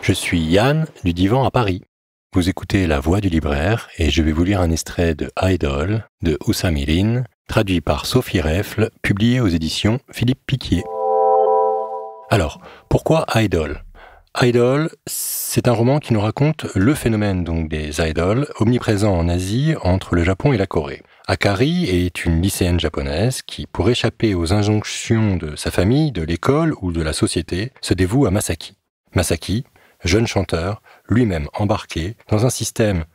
Je suis Yann du Divan à Paris. Vous écoutez La Voix du libraire et je vais vous lire un extrait de Idol de Houssam Irine, traduit par Sophie Reffle, publié aux éditions Philippe Piquier. Alors, pourquoi Idol ? Idol, c'est un roman qui nous raconte le phénomène donc des idoles omniprésents en Asie entre le Japon et la Corée. Akari est une lycéenne japonaise qui, pour échapper aux injonctions de sa famille, de l'école ou de la société, se dévoue à Masaki. Masaki, jeune chanteur, lui-même embarqué dans un système,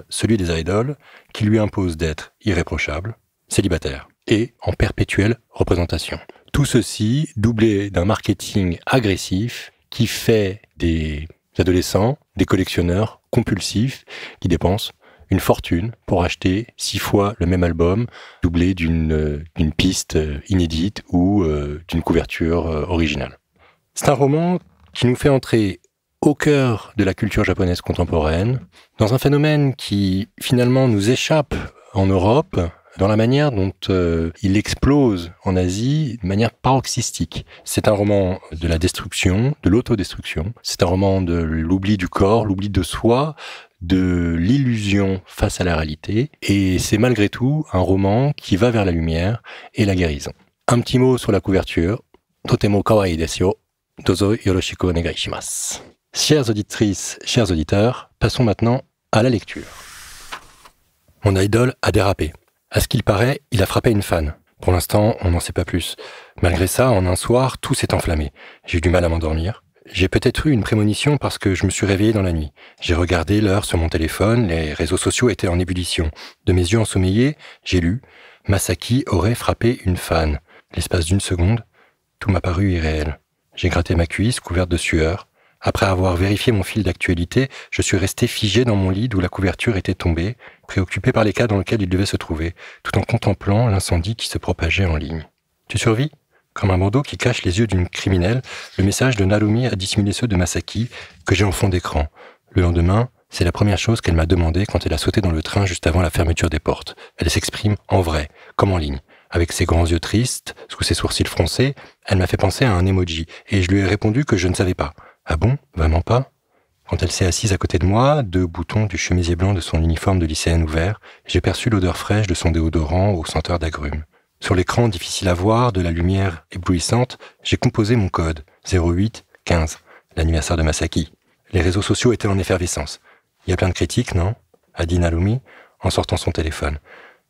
celui des idoles, qui lui impose d'être irréprochable, célibataire et en perpétuelle représentation. Tout ceci doublé d'un marketing agressif qui fait des adolescents, des collectionneurs compulsifs qui dépensent une fortune pour acheter 6 fois le même album, doublé d'une piste inédite ou d'une couverture originale. C'est un roman qui nous fait entrer au cœur de la culture japonaise contemporaine, dans un phénomène qui finalement nous échappe en Europe, dans la manière dont il explose en Asie de manière paroxystique. C'est un roman de la destruction, de l'autodestruction. C'est un roman de l'oubli du corps, l'oubli de soi, de l'illusion face à la réalité. Et c'est malgré tout un roman qui va vers la lumière et la guérison. Un petit mot sur la couverture. Totemo kawaii desu yo. Dozo yoroshiku onegai shimasu. Chères auditrices, chers auditeurs, passons maintenant à la lecture. Mon idole a dérapé. À ce qu'il paraît, il a frappé une fan. Pour l'instant, on n'en sait pas plus. Malgré ça, en un soir, tout s'est enflammé. J'ai eu du mal à m'endormir. J'ai peut-être eu une prémonition parce que je me suis réveillé dans la nuit. J'ai regardé l'heure sur mon téléphone, les réseaux sociaux étaient en ébullition. De mes yeux ensommeillés, j'ai lu « Masaki aurait frappé une fan ». L'espace d'une seconde, tout m'a paru irréel. J'ai gratté ma cuisse, couverte de sueur. Après avoir vérifié mon fil d'actualité, je suis resté figé dans mon lit d'où la couverture était tombée, préoccupé par les cas dans lesquels il devait se trouver, tout en contemplant l'incendie qui se propageait en ligne. « Tu survis ?» Comme un bandeau qui cache les yeux d'une criminelle, le message de Narumi a dissimulé ceux de Masaki, que j'ai en fond d'écran. Le lendemain, c'est la première chose qu'elle m'a demandé quand elle a sauté dans le train juste avant la fermeture des portes. Elle s'exprime en vrai, comme en ligne. Avec ses grands yeux tristes, sous ses sourcils froncés, elle m'a fait penser à un emoji, et je lui ai répondu que je ne savais pas. Ah bon, vraiment pas ? Quand elle s'est assise à côté de moi, 2 boutons du chemisier blanc de son uniforme de lycéenne ouvert, j'ai perçu l'odeur fraîche de son déodorant aux senteurs d'agrumes. Sur l'écran difficile à voir, de la lumière éblouissante, j'ai composé mon code, 0815, l'anniversaire de Masaki. Les réseaux sociaux étaient en effervescence. Il y a plein de critiques, non ? A dit Narumi, en sortant son téléphone.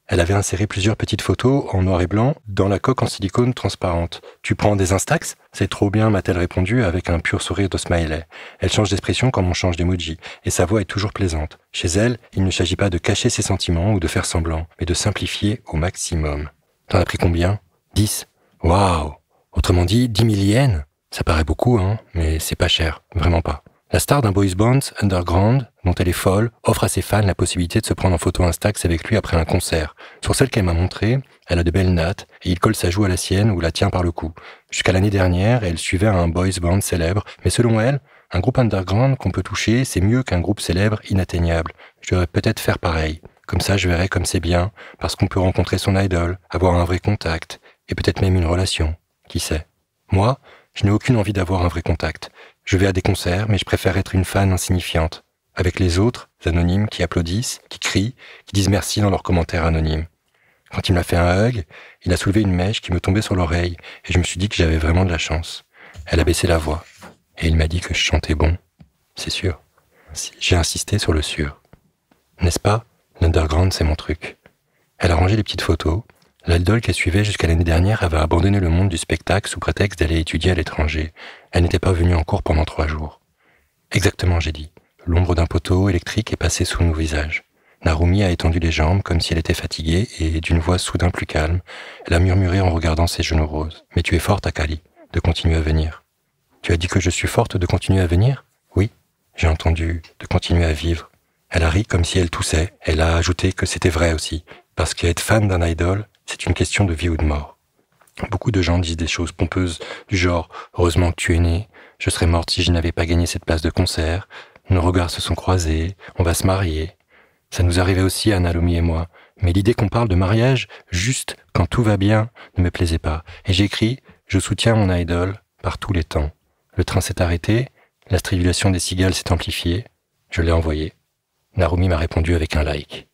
Elle avait inséré plusieurs petites photos en noir et blanc dans la coque en silicone transparente. « Tu prends des Instax ? C'est trop bien », m'a-t-elle répondu avec un pur sourire de smiley. Elle change d'expression comme on change d'emoji, et sa voix est toujours plaisante. Chez elle, il ne s'agit pas de cacher ses sentiments ou de faire semblant, mais de simplifier au maximum. T'en as pris combien ? 10. Waouh ! Autrement dit, 10 000 yens ? Ça paraît beaucoup, hein, mais c'est pas cher, vraiment pas. La star d'un boys band underground, dont elle est folle, offre à ses fans la possibilité de se prendre en photo Instax avec lui après un concert. Sur celle qu'elle m'a montrée, elle a de belles nattes et il colle sa joue à la sienne ou la tient par le cou. Jusqu'à l'année dernière, elle suivait un boys band célèbre, mais selon elle, un groupe underground qu'on peut toucher, c'est mieux qu'un groupe célèbre inatteignable. Je devrais peut-être faire pareil. Comme ça, je verrai comme c'est bien, parce qu'on peut rencontrer son idole, avoir un vrai contact, et peut-être même une relation. Qui sait ? Moi, je n'ai aucune envie d'avoir un vrai contact. Je vais à des concerts, mais je préfère être une fan insignifiante. Avec les autres, anonymes, qui applaudissent, qui crient, qui disent merci dans leurs commentaires anonymes. Quand il m'a fait un hug, il a soulevé une mèche qui me tombait sur l'oreille, et je me suis dit que j'avais vraiment de la chance. Elle a baissé la voix, et il m'a dit que je chantais bon. C'est sûr. J'ai insisté sur le sûr. N'est-ce pas ? L'underground, c'est mon truc. Elle a rangé les petites photos. L'idole qu'elle suivait jusqu'à l'année dernière avait abandonné le monde du spectacle sous prétexte d'aller étudier à l'étranger. Elle n'était pas venue en cours pendant 3 jours. Exactement, j'ai dit. L'ombre d'un poteau électrique est passée sous nos visages. Narumi a étendu les jambes comme si elle était fatiguée et, d'une voix soudain plus calme, elle a murmuré en regardant ses genoux roses. « Mais tu es forte, Akari, de continuer à venir. » « Tu as dit que je suis forte de continuer à venir ? » ?»« Oui, j'ai entendu, de continuer à vivre. » Elle a ri comme si elle toussait. Elle a ajouté que c'était vrai aussi, parce qu'être fan d'un idole, c'est une question de vie ou de mort. Beaucoup de gens disent des choses pompeuses du genre « Heureusement que tu es né, je serais morte si je n'avais pas gagné cette place de concert, nos regards se sont croisés, on va se marier. » Ça nous arrivait aussi à Narumi et moi, mais l'idée qu'on parle de mariage juste quand tout va bien ne me plaisait pas. Et j'ai écrit « Je soutiens mon idole par tous les temps. » Le train s'est arrêté, La stridulation des cigales s'est amplifiée. Je l'ai envoyé. Narumi m'a répondu avec un like.